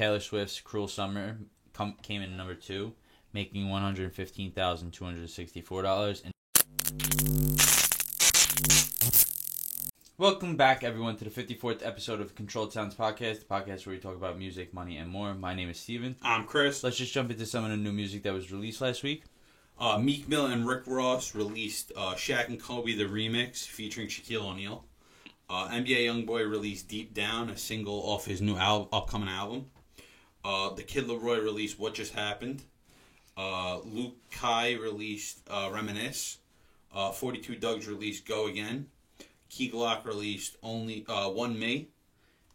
Taylor Swift's Cruel Summer came in number 2, making $115,264. And welcome back, everyone, to the 54th episode of Controlled Sounds Podcast, the podcast where we talk about music, money, and more. My name is Steven. I'm Chris. Let's just jump into some of the new music that was released last week. Meek Mill and Rick Ross released Shaq and Kobe, the remix, featuring Shaquille O'Neal. NBA YoungBoy released Deep Down, a single off his new upcoming album. The Kid Laroi released What Just Happened. Luke Kai released Reminisce. 42 Doug's released Go Again. Key Glock released Only One Me.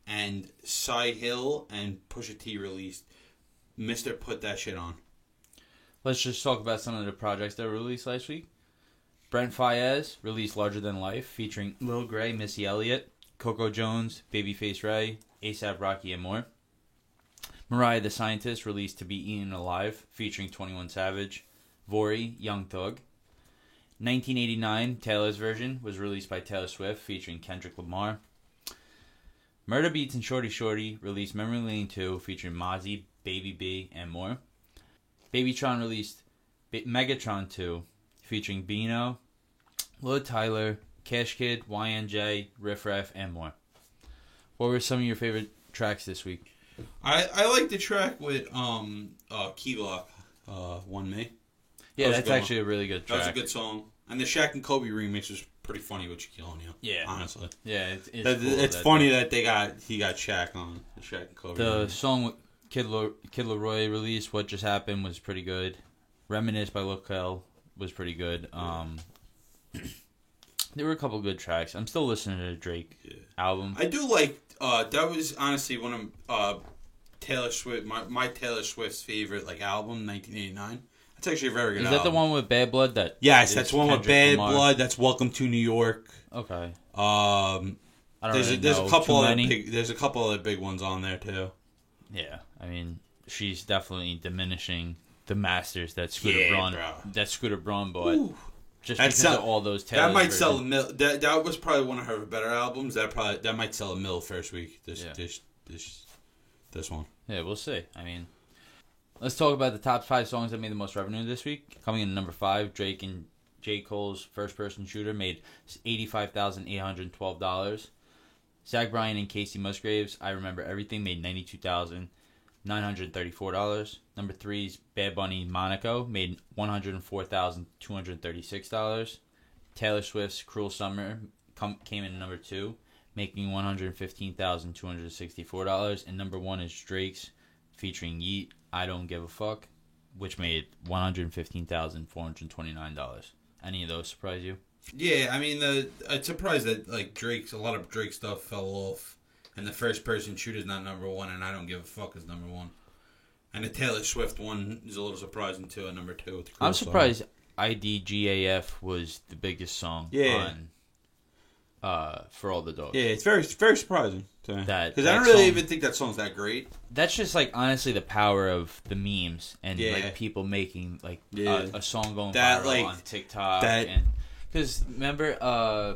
And Cy Hill and Pusha T released Mr. Put That Shit On. Let's just talk about some of the projects that were released last week. Brent Faiyaz released Larger Than Life, featuring Lil Grey, Missy Elliott, Coco Jones, Babyface Ray, A$AP Rocky, and more. Mariah the Scientist released To Be Eaten Alive, featuring 21 Savage, Vori, Young Thug. 1989, Taylor's version, was released by Taylor Swift, featuring Kendrick Lamar. Murda Beatz and Shorty Shorty released Memory Lane 2, featuring Mozzie, Baby B, and more. Babytron released Megatron 2, featuring Beano, Lil Tyler, Cash Kid, YNJ, Riff Raff, and more. What were some of your favorite tracks this week? I like the track with Key Glock, One Me. Yeah, that's actually a really good track. That was a good song. And the Shaq and Kobe remix was pretty funny with Shaquille O'Neal. Yeah. Honestly. Yeah, it's funny that he got Shaq on the Shaq and Kobe The remix. song with Kid Laroi released, What Just Happened, was pretty good. Reminisce by Lil Kel was pretty good. There were a couple good tracks. I'm still listening to the Drake album. I do like that was honestly one of Taylor Swift my Taylor Swift's favorite album, 1989. That's actually a very good album. Is that the one with Bad Blood? Yes, that's one with Bad Blood. That's Welcome to New York. Okay. There's a couple other big ones on there too. Yeah, I mean, she's definitely diminishing the masters that Scooter Braun bought. Ooh. Just because of all those Taylor. That might sell a mill. That was probably one of her better albums. That might sell a mill first week. This one. Yeah, we'll see. I mean, let's talk about the top 5 songs that made the most revenue this week. Coming in at number 5, Drake and J. Cole's First Person Shooter made $85,812. Zach Bryan and Casey Musgraves' I Remember Everything made $92,934. Number 3's Bad Bunny Monaco made $104,236. Taylor Swift's Cruel Summer came in at number 2, making $115,264. And number 1 is Drake's, featuring Yeat, I Don't Give a Fuck, which made $115,429. Any of those surprise you? Yeah, I mean, I'm surprised that a lot of Drake stuff fell off, and the First Person Shooter's not number 1, and I Don't Give a Fuck is number 1. And the Taylor Swift one is a little surprising too, at number 2. With I'm surprised IDGAF was the biggest song on For All the Dogs. Yeah, it's very surprising to me. Because I don't really even think that song's that great. That's just honestly the power of the memes and people making a song going viral on TikTok. Because remember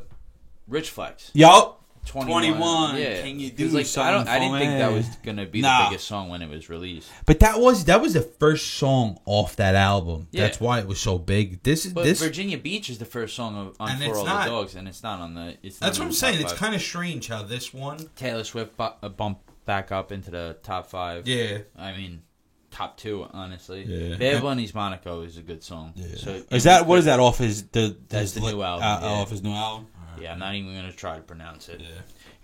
Rich Flex? Yup. 21. Yeah. Can you do something? I didn't think that was gonna be the biggest song when it was released. But that was the first song off that album. Yeah. That's why it was so big. Virginia Beach is the first song on For All the Dogs, and it's not on the. That's what I'm saying. It's kind of strange how this one Taylor Swift bumped back up into the top 5. Yeah. I mean, top 2, honestly. Yeah. Bad Bunny's Monaco is a good song. Yeah. So what is that off his That's the new album. Off his new album. Yeah, I'm not even going to try to pronounce it. Yeah.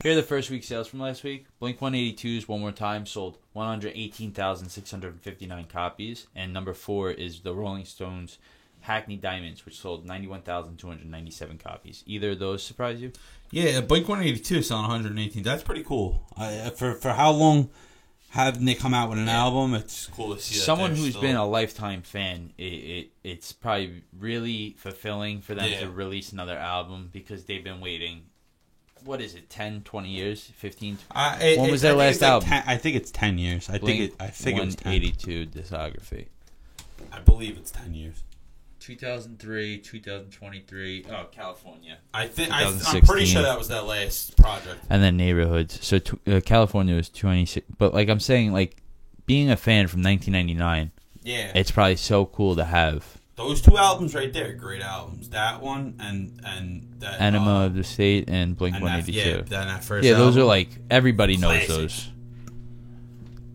Here are the first week sales from last week. Blink-182's One More Time sold 118,659 copies. And number 4 is the Rolling Stones' Hackney Diamonds, which sold 91,297 copies. Either of those surprise you? Yeah, Blink-182 selling 118. That's pretty cool. For how long haven't they come out with an album? It's cool to see that. Someone who's been a lifetime fan, it's probably really fulfilling for them to release another album because they've been waiting. What is it, 10, 20 years, 15? When was their last album? I think it's 10 years. I think it was 10. 182 discography. I believe it's 10 years. 2003, 2023. Oh, California. I'm pretty sure that was that last project. And then Neighborhoods. So California was 26. But I'm saying, being a fan from 1999, Yeah. it's probably so cool to have. Those two albums right there, great albums. That one and that Enema of the State and Blink and 182. that first Yeah, those album. are like, everybody knows Classic. those.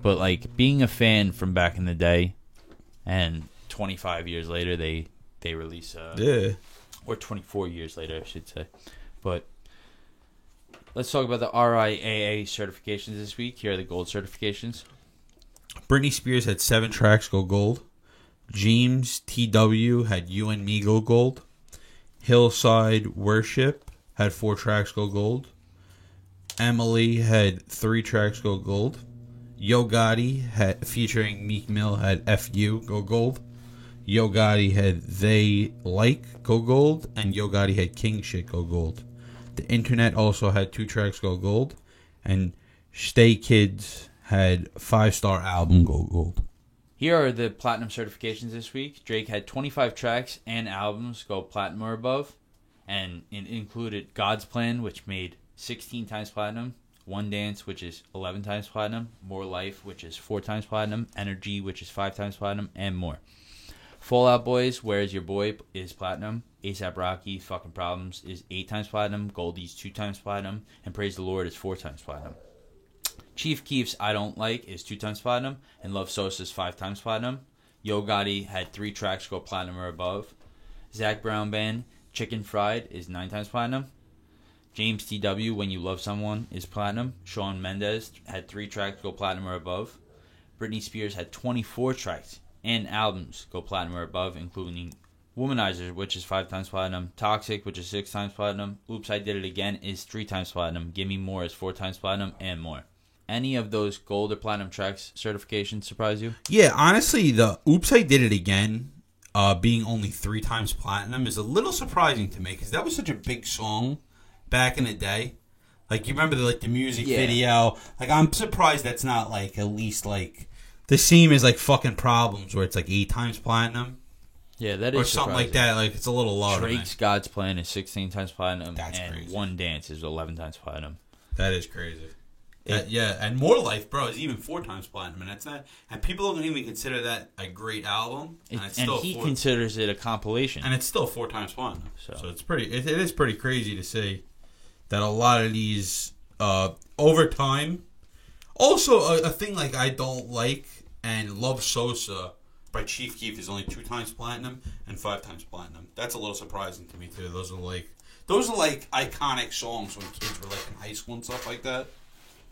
But like being a fan from back in the day, and 25 years later they release Yeah. or 24 years later I should say. But let's talk about the RIAA certifications this week. Here are the gold certifications. Britney Spears had 7 tracks go gold. James TW had You and Me go gold. Hillside Worship had 4 tracks go gold. Emily had 3 tracks go gold. Yo Gotti had featuring Meek Mill had FU go gold. Yo Gotti had They Like go gold, and Yo Gotti had King Shit go gold. The Internet also had 2 tracks go gold, and Stay Kids had 5-star album go gold. Here are the platinum certifications this week. Drake had 25 tracks and albums go platinum or above, and it included God's Plan, which made 16 times platinum, One Dance, which is 11 times platinum, More Life, which is 4 times platinum, Energy, which is 5 times platinum, and more. Fall Out Boys, Where's Your Boy, is platinum. A$AP Rocky, Fucking Problems, is 8 times platinum. Goldie's 2 times platinum, and Praise the Lord is 4 times platinum. Chief Keef's I Don't Like is 2 times platinum, and Love Sosa's 5 times platinum. Yo Gotti had 3 tracks go platinum or above. Zach Brown Band, Chicken Fried, is 9 times platinum. James TW, When You Love Someone, is platinum. Shawn Mendes had 3 tracks go platinum or above. Britney Spears had 24 tracks and albums go platinum or above, including Womanizer, which is 5 times platinum. Toxic, which is 6 times platinum. Oops, I Did It Again is 3 times platinum. Gimme More is 4 times platinum, and more. Any of those gold or platinum tracks certifications surprise you? Yeah, honestly, the Oops, I Did It Again being only 3 times platinum is a little surprising to me, because that was such a big song back in the day. Like, you remember the music video? Like, I'm surprised that's not like at least like the same as like Fucking Problems, where it's like 8 times platinum. Yeah, that is or something like that. Like, it's a little low. Drake's God's Plan is 16 times platinum, That's and crazy. One Dance is 11 times platinum. That is crazy. Yeah, and More Life, bro, is even 4 times platinum, and that's not. And people don't even consider that a great album, and it's still he considers it a compilation, and it's still 4 times platinum. So it's pretty. It is pretty crazy to see that a lot of these over time. Also, a thing like I Don't Like and Love Sosa by Chief Keef is only 2 times platinum and 5 times platinum. That's a little surprising to me too. Those are like iconic songs when kids were like in high school and stuff like that.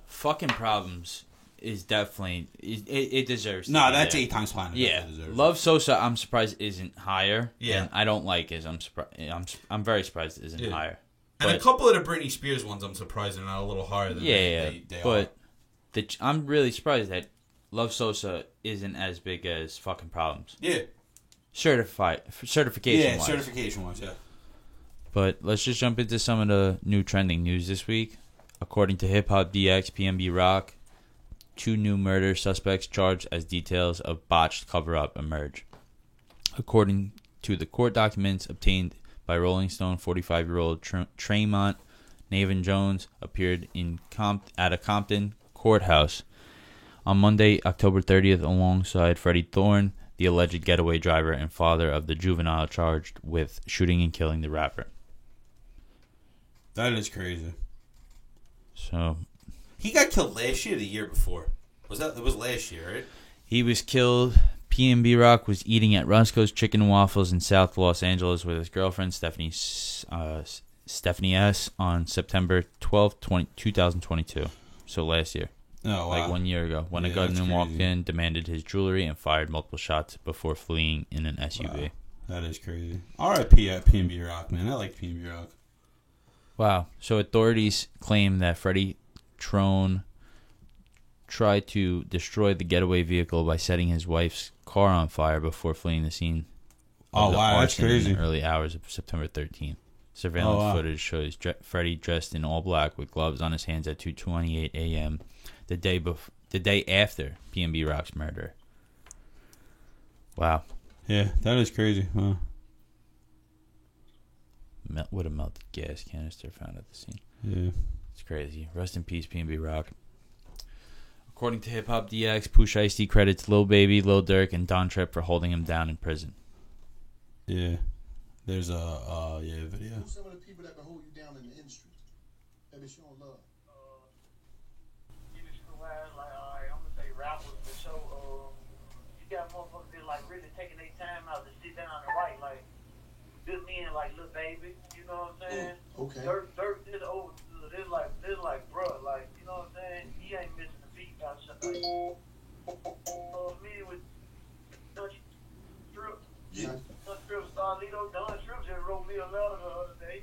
Fucking Problems is definitely it deserves. To No, be that's there. 8 times platinum. Yeah, Love Sosa, I'm surprised isn't higher. Yeah. And I Don't Like is I'm very surprised it isn't higher. And But, a couple of the Britney Spears ones, I'm surprised they're not a little higher than they but I'm really surprised that Love Sosa isn't as big as Fucking Problems. Yeah. Certification wise. Certification wise, yeah. But let's just jump into some of the new trending news this week. According to Hip Hop DX, PNB Rock, 2 new murder suspects charged as details of botched cover-up emerge. According to the court documents obtained by Rolling Stone, 45-year-old Tremont Navin Jones appeared at a Compton courthouse on Monday, October 30th, alongside Freddie Thorne, the alleged getaway driver and father of the juvenile charged with shooting and killing the rapper. That is crazy. So He got killed last year or the year before? It was last year, right? he was killed. PNB Rock was eating at Roscoe's Chicken and Waffles in South Los Angeles with his girlfriend, Stephanie S., on September 12th, 2022. So last year. Oh, wow. Like 1 year ago. When a gunman walked in, demanded his jewelry, and fired multiple shots before fleeing in an SUV. Wow. That is crazy. R.I.P. at PNB Rock, man. I like PNB Rock. Wow. So authorities claim that Freddie Trone tried to destroy the getaway vehicle by setting his wife's car on fire before fleeing the scene. Oh, wow, that's crazy. In the early hours of September 13th. Surveillance footage shows Freddie dressed in all black with gloves on his hands at 2:28 a.m. the day after PNB Rock's murder. Wow. Yeah, that is crazy. Wow. Would have melted gas canister found at the scene. Yeah. It's crazy. Rest in peace, PNB Rock. According to Hip Hop DX, Pooh Shiesty credits Lil Baby, Lil Durk, and Don Tripp for holding him down in prison. Yeah. There's a video. Who's some of the people that can hold you down in the industry? That is showing love. I'm gonna say rappers for sure. You got motherfuckers that like really taking their time out to sit down and write, like good men like Lil Baby, you know what I'm saying? Okay. Dirt is over. This like bruh, like you know what I'm saying? He ain't missing a beat out shit like. Me with Dutch Strip. Yeah. Dutch Strip Starlito. Don Strip just wrote me a letter the other day.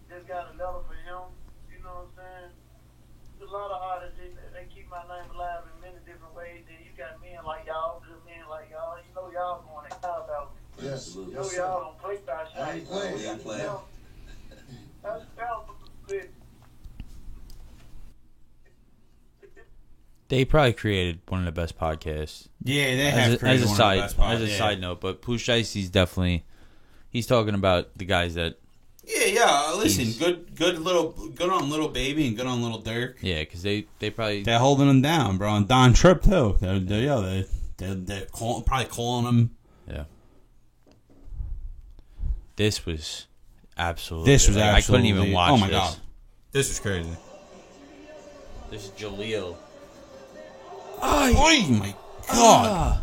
Just got a letter for him. You know what I'm saying? There's a lot of artists they keep my name alive in many different ways. Then you got men like y'all, good men like y'all. You know y'all going to call about me. Yes. You know y'all don't play that shit. I ain't playing. You know, that's good. They probably created one of the best podcasts. Yeah, they have As a side side note, but Pooh Shiesty's definitely he's talking about the guys that Yeah. Listen, good on Little Baby and good on Little Durk. yeah, because they probably They're holding him down, bro. And Don Tripp too. They're probably calling him. yeah. This was absolutely. This was like, absolutely. I couldn't even watch. Oh my this. god, this was crazy. This is Jaleel. Oh my god.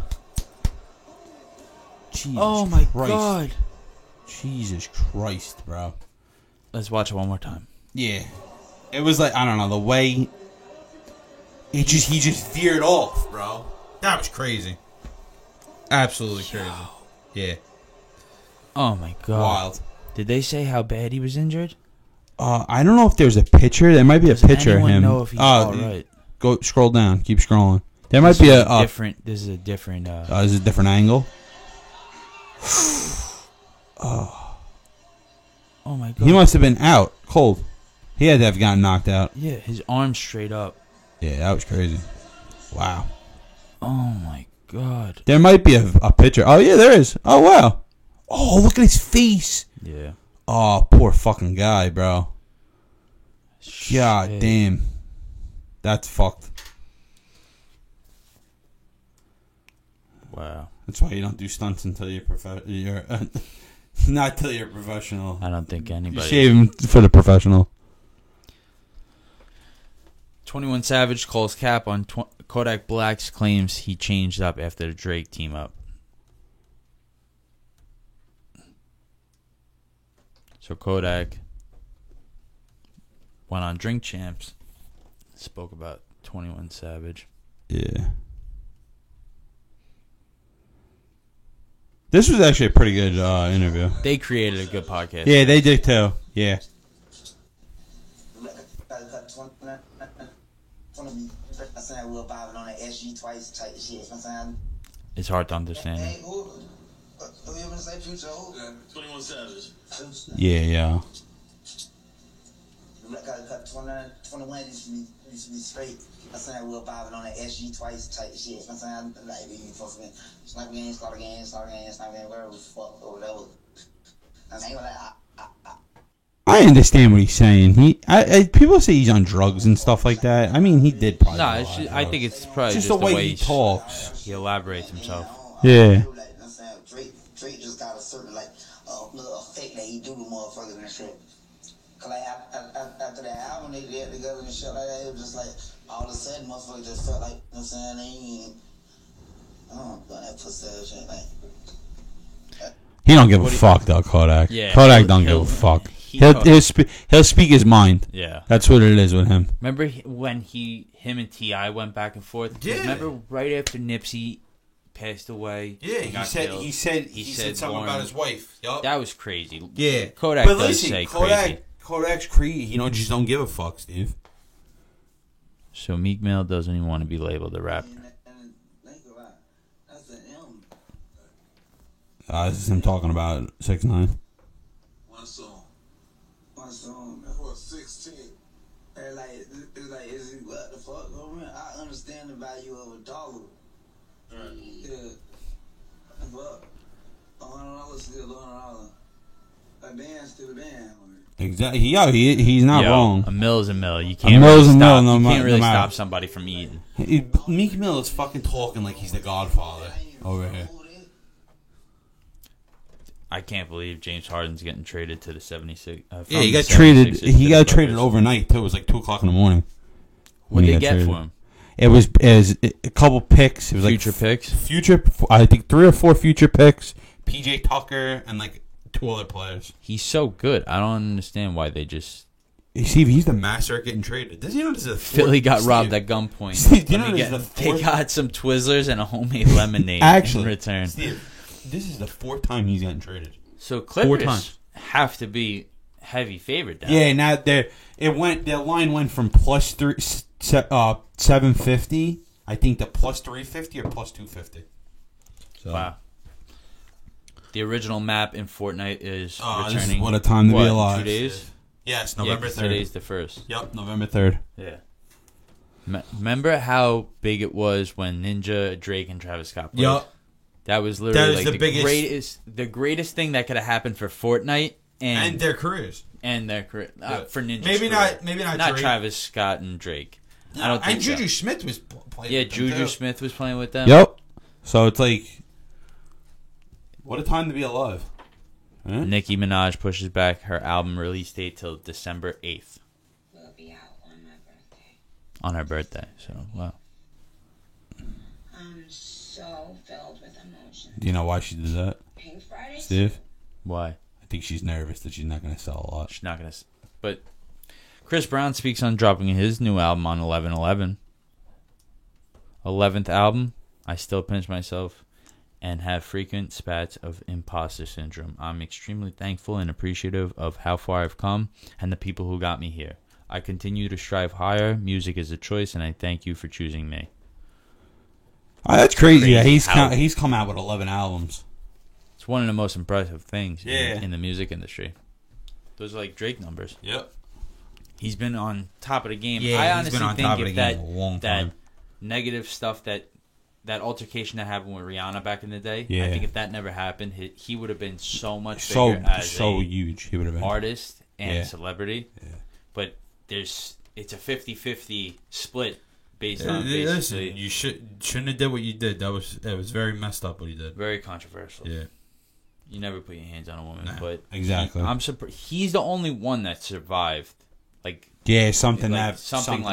Jesus Oh my Christ. god. Jesus Christ, bro. Let's watch it one more time. Yeah. It was like, I don't know, the way he just veered off, bro. That was crazy. Absolutely crazy. Yeah. Oh my god. Wild. Did they say how bad he was injured? I don't know if there's a picture. There might be a Does picture of anyone him. know if he's all right? Go scroll down. Keep scrolling. There might be a different. This is a different. This is a different angle. Oh my god. He must have been out cold. He had to have gotten knocked out. Yeah, his arm straight up. Yeah, that was crazy. Wow. Oh my god. There might be a picture. Oh yeah, there is. Oh wow. Oh, look at his face. Yeah. Oh, poor fucking guy, bro. God Shit. damn. That's fucked. Wow. That's why you don't do stunts until you're not till you're professional. I don't think You anybody. shave him for the professional. 21 Savage calls cap on Kodak Black's claims he changed up after the Drake team up. So Kodak went on Drink Champs, spoke about 21 Savage. Yeah. This was actually a pretty good interview. They created a good podcast. Yeah, they did too. Yeah. We're bobbing on the SG twice type shit. It's hard to understand. Hey, who you gonna say Future? 21 Savage. Yeah. Got 21 used to be straight. I'm saying we're bobbing on the SG twice type shit. I'm saying like we fucking sniper games, slaughter games, whatever the fuck or whatever. I'm saying like I understand what he's saying. People say he's on drugs and stuff like that. I mean, he did probably. No, it's just, I think it's probably just just the way he talks. he elaborates himself. Yeah. Like, I'm saying Drake just got a certain like little effect that he do to motherfuckers and shit. Cause like after that album they did together and shit like that, it was just like all of a sudden motherfuckers just felt like, you know what I'm saying, they ain't that pussy ass shit like. He don't give a fuck though, Kodak. Yeah, Kodak don't give a fuck. He'll speak his mind. Yeah. That's what it is with him. Remember when him and T.I. went back and forth? 'Cause Yeah. Remember right after Nipsey passed away? and got killed? he said something Lauren. about his wife. Yup. That was crazy. Yeah. Kodak But does listen, say crazy. Kodak's crazy. Just don't give a fuck, Steve. So Meek Mill doesn't even want to be labeled a rapper. And think about it, that's an M. This is him talking about 6ix9ine. One song. One song. For 16. And like, it's like, is it what the fuck? I understand the value of $1. Right. Yeah. But $100 still $100. A band still a band. Exactly. Yeah, he's not wrong. A mill is a mill. You A can't mill really is a mill, stop. no You ma- can't really no matter. stop somebody from eating. Meek Mill is fucking talking like he's the Godfather over here. I can't believe James Harden's getting traded to the 76. Yeah, he got from the traded. 76ers to He the got traded Clippers. overnight too. It was like 2:00 in the morning. What when he did they got get traded. for him? It was a couple picks. It was Future like picks? Future, I think 3 or 4 future picks. PJ Tucker and like 2 other players. He's so good. I don't understand why they just. Steve, he's the master at getting traded. Does he know this is a Philly got Steve, robbed at gunpoint. Steve, do you Let know me this is the they fourth- got some Twizzlers and a homemade lemonade Actually, in return. Steve, this is the 4th time he's gotten traded. So 4 Clippers times. have to be heavy favorite down. Yeah, now the line went from plus 750, I think, to plus 350 or plus 250. So. Wow. The original map in Fortnite is This is returning. what a time to be alive. 2 days? Yes, Yeah, November 'cause 3rd. today's the 1st. Yep, November 3rd. Yeah. Remember how big it was when Ninja, Drake, and Travis Scott played? Yep. That was literally That is like the the biggest- greatest thing that could have happened for Fortnite And their careers. and their career Yeah. for Ninja. Maybe not Drake. Travis Scott and Drake. I don't think and so. Juju Smith was playing Yeah, with them, Juju too. Smith was playing with them. Yep. So it's like, what a time to be alive. Huh? Nicki Minaj pushes back her album release date till December 8th Will be out on my birthday. on her birthday. So, wow. I'm so filled with emotion. Do you know why she did that, Pink Friday. Steve? Why? I think she's nervous that she's not going to sell a lot. She's not going to. But Chris Brown speaks on dropping his new album on 11/11. 11th album. I still pinch myself and have frequent spats of imposter syndrome. I'm extremely thankful and appreciative of how far I've come and the people who got me here. I continue to strive higher. Music is a choice, and I thank you for choosing me. Oh, that's crazy. Yeah, Crazy how- he's come out with 11 albums. It's one of the most impressive things Yeah. in the music industry. Those are like Drake numbers. Yep. He's been on top of the game. Yeah, I he's honestly been on think top of if the game a long time. that negative stuff, that altercation that happened with Rihanna back in the day, Yeah. I think if that never happened, he would have been so much So bigger as a huge he would have been. artist and Yeah. celebrity. Yeah. But it's a 50-50 split based on Listen, basically you shouldn't have did what you did. That was very messed up what he did. very controversial. Yeah. You never put your hands on a woman, Nah, but exactly. I'm surprised he's the only one that survived. Like Yeah, something like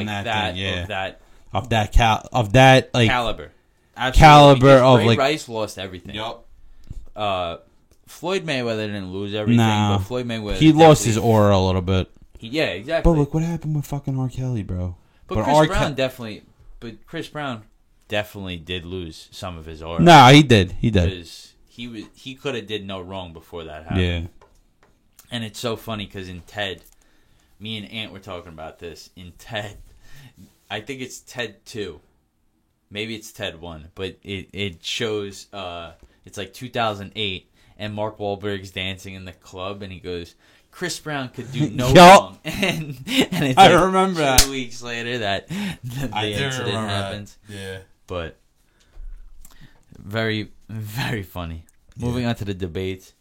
that that, thing, yeah. of that of that like caliber. Absolutely. caliber Because of, Ray like- Rice lost everything. Yup. Floyd Mayweather didn't lose everything, Nah. but Floyd Mayweather He lost his definitely- aura a little bit. Yeah, exactly. But look what happened with fucking R. Kelly, bro. But Chris Brown definitely did lose some of his aura. Nah, he did. because he could have did no wrong before that happened. Yeah. And it's so funny because in Ted, me and Ant were talking about this. In Ted, I think it's Ted 2. Maybe it's Ted 1. But it shows, it's like 2008, and Mark Wahlberg's dancing in the club, and he goes, Chris Brown could do no Yup. wrong. And it's I like remember that. 2 weeks later that the I do incident remember happens. that. Yeah. But very, very funny. Moving on to the debates.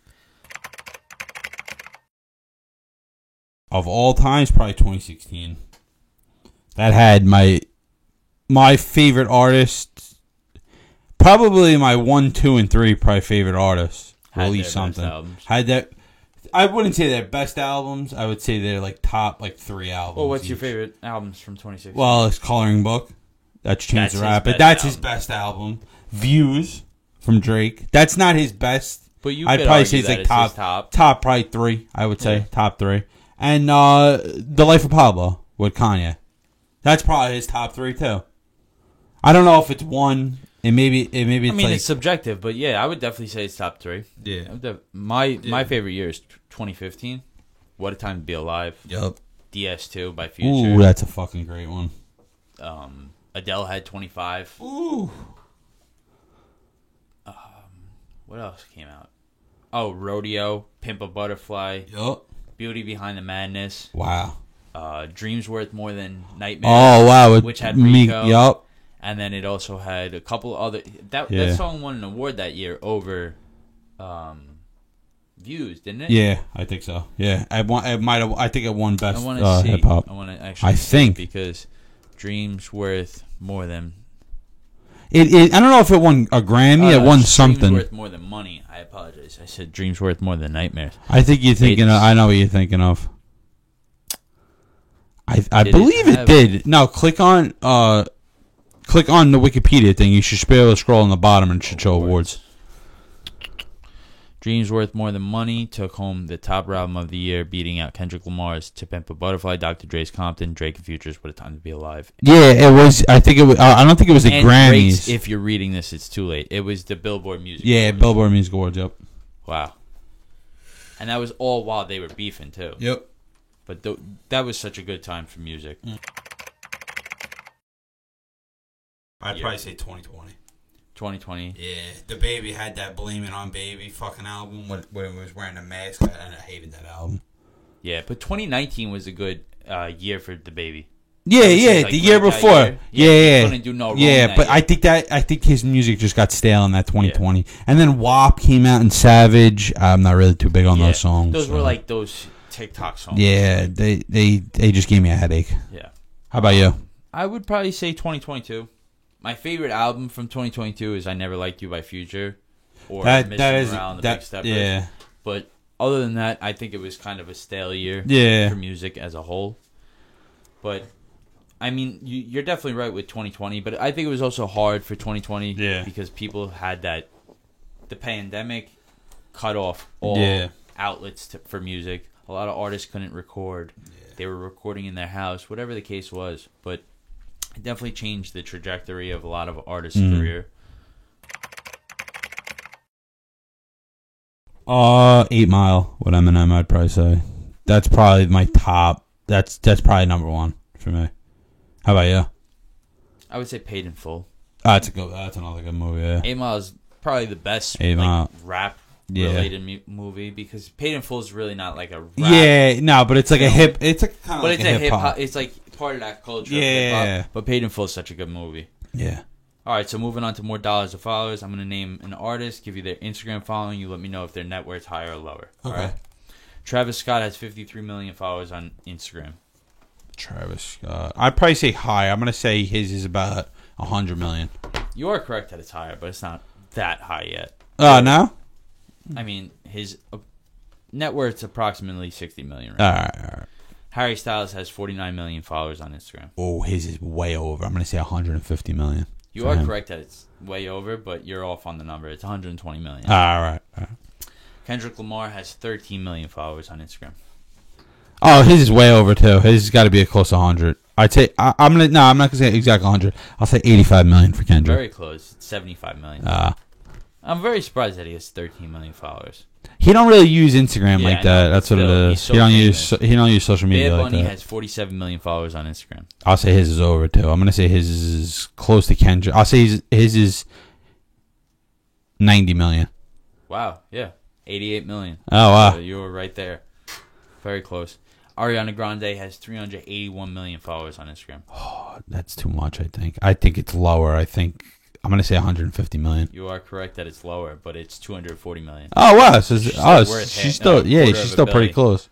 Of all times, probably 2016. That had my favorite artist, probably my 1, 2, and 3 probably favorite artists Had release their best something. albums. Had that. I wouldn't say they're best albums. I would say they're like top 3 albums. Well, what's your each. favorite albums from 2016? Well, it's Coloring Book. That's Chance That's the his Rapper. best That's his album. best album. Views from Drake. That's not his best. but you I'd could probably argue say it's that like it's his top probably 3. I would say Yeah. top 3. And The Life of Pablo with Kanye. That's probably his top 3 too. I don't know if it's one. And maybe it's I mean, like it's subjective, but yeah, I would definitely say it's top 3. yeah. My favorite year is 2015. What a Time to Be Alive. Yup. DS2 by Future. Ooh, that's a fucking great one. Adele had 25. Ooh. What else came out? Oh, Rodeo, Pimp a Butterfly, Yup. Beauty Behind the Madness, Wow. Dreams Worth More Than Nightmare. Oh wow. Which had Rico. Yup. And then it also had a couple other. That Yeah. song won an award that year over views, didn't it? Yeah, I think so. Yeah, I think it won best I want to see. hip hop. I want to actually. I think because Dreams worth more than. it. I don't know if it won a Grammy. It won Dreams something. worth more than money. I apologize. I said Dreams worth more than nightmares. I think you're thinking. I know what you're thinking of. I believe it did. No, click on the Wikipedia thing. You should be able to scroll on the bottom and it should show awards. Dreams Worth More Than Money took home the top album of the year, beating out Kendrick Lamar's "To Pimp a Butterfly," Dr. Dre's "Compton," Drake and Future's "What a Time to Be Alive." Yeah, it was. I think it was. I don't think it was the And Grammys. Drake's, if you're reading this, it's too late. It was the Billboard Music Awards. Billboard Music Awards. Yep. Wow. And that was all while they were beefing too. Yep. But that was such a good time for music. I'd probably say 2020. 2020. Yeah, the Baby had that "Blame It on Baby" fucking album when it was wearing a mask, and I hated that album. Yeah, but 2019 was a good year for the Baby. Yeah, the year before. Yeah. Couldn't do no wrong but that year. I think his music just got stale in that 2020. And then WAP came out and Savage. I'm not really too big on those songs. Those were like those TikTok songs. Yeah, they just gave me a headache. Yeah. How about you? I would probably say 2022. My favorite album from 2022 is "I Never Liked You" by Future, or "Missing Morale" and the Big Steppers. Yeah. But other than that, I think it was kind of a stale year for music as a whole. But I mean, you're definitely right with 2020, but I think it was also hard for 2020 because people had the pandemic cut off all outlets for music. A lot of artists couldn't record. Yeah. They were recording in their house, whatever the case was. But it definitely changed the trajectory of a lot of artists' career. 8 Mile with Eminem, I'd probably say. That's probably my top. That's probably number one for me. How about you? I would say "Paid in Full." That's another good movie. Yeah. 8 Mile is probably the best rap related movie because "Paid in Full" is really not like a rap. Yeah, no, but it's like a hip. It's like kind of but like it's a hip hop. It's like part of that culture. Yeah. Of hip-hop, but "Paid in Full" is such a good movie. Yeah. All right, so moving on to more dollars of followers. I'm going to name an artist, give you their Instagram following. You let me know if their net worth's higher or lower. Okay. All right? Travis Scott has 53 million followers on Instagram. Travis Scott. I'd probably say high. I'm going to say his is about 100 million. You are correct that it's higher, but it's not that high yet. No? I mean, his net worth's approximately 60 million right now. All right. Harry Styles has 49 million followers on Instagram. Oh, his is way over. I'm going to say 150 million. You are correct that it's way over, but you're off on the number. It's 120 million. All right. Kendrick Lamar has 13 million followers on Instagram. Oh, his is way over too. His has got to be a close to 100. I'd say I'm not gonna say exactly 100. I'll say 85 million for Kendrick. Very close. It's 75 million. I'm very surprised that he has 13 million followers. He don't really use Instagram like that. That's what it is. He don't use social media Bad like Bunny that. has 47 million followers on Instagram. I'll say his is over too. I'm gonna say his is close to Kendrick. I'll say his is 90 million. Wow. Yeah. 88 million. Oh wow. So you were right there. Very close. Ariana Grande has 381 million followers on Instagram. Oh, that's too much, I think. I think it's lower. I'm going to say 150 million. You are correct that it's lower, but it's 240 million. Oh, wow. So she's still pretty close.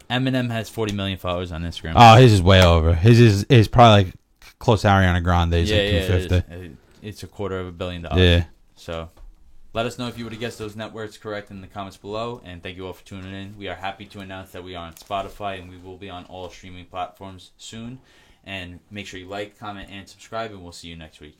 Eminem has 40 million followers on Instagram. Oh, his is way over. His is probably like close to Ariana Grande's, like 250. It's $250 million. Yeah. So let us know if you would have guessed those net worths correct in the comments below, and thank you all for tuning in. We are happy to announce that we are on Spotify, and we will be on all streaming platforms soon. And make sure you like, comment, and subscribe, and we'll see you next week.